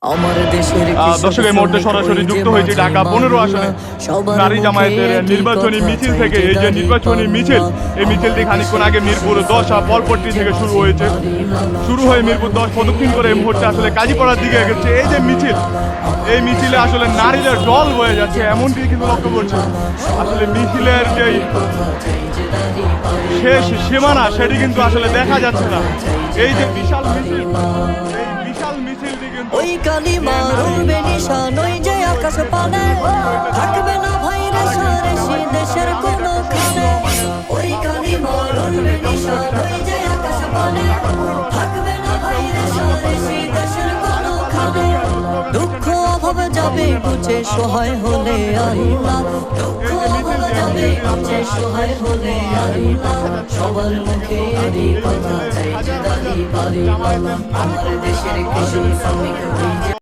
দর্শক, এই মুহূর্তে সরাসরি যুক্ত হয়েছে ঢাকা 15 আসনে নারী জামায়াতের নির্বাচনী মিছিল থেকে। এই যে নির্বাচনী মিছিল, এই মিছিলটি খানিকক্ষণ আগে মিরপুর 10 পলপট্টি থেকে শুরু হয়েছে। শুরু হয়ে মিরপুর 10 প্রদক্ষিণ করে এই মুহূর্তে আসলে কাজীপাড়ার দিকে এগোচ্ছে। এই যে মিছিল, এই মিছিলে আসলে নারীদের ঢল বয়ে যাচ্ছে, এমনটি কিন্তু লক্ষ্য করছে। আসলে মিছিলের যে শেষ সীমানা সেটি কিন্তু আসলে দেখা যাচ্ছে না। এই যে বিশাল মিছিল, এই বিশাল মিছিলটি কিন্তু ওই কালিমার উড়বে নিশান, ওই যে আকাশ পানে থাকবে না ভাই রেশারেশি দেশের কোনো খানে। ওই কালিমার উড়বে নিশান, ওই যে আকাশ পানে থাকবে না ভাই রেশারেশি দেশের কোনো খানে। দুঃখ অভাবে যাবে বুঝে সহায় হলে আল্লাহ, দুঃখ অভাবে যাবে বুঝে সহায় হলে আল্লাহ। সবার মুখে এরই কথা চাই যে দাঁড়ি বাড়ি আমার দেশের কৃষক শ্রমিক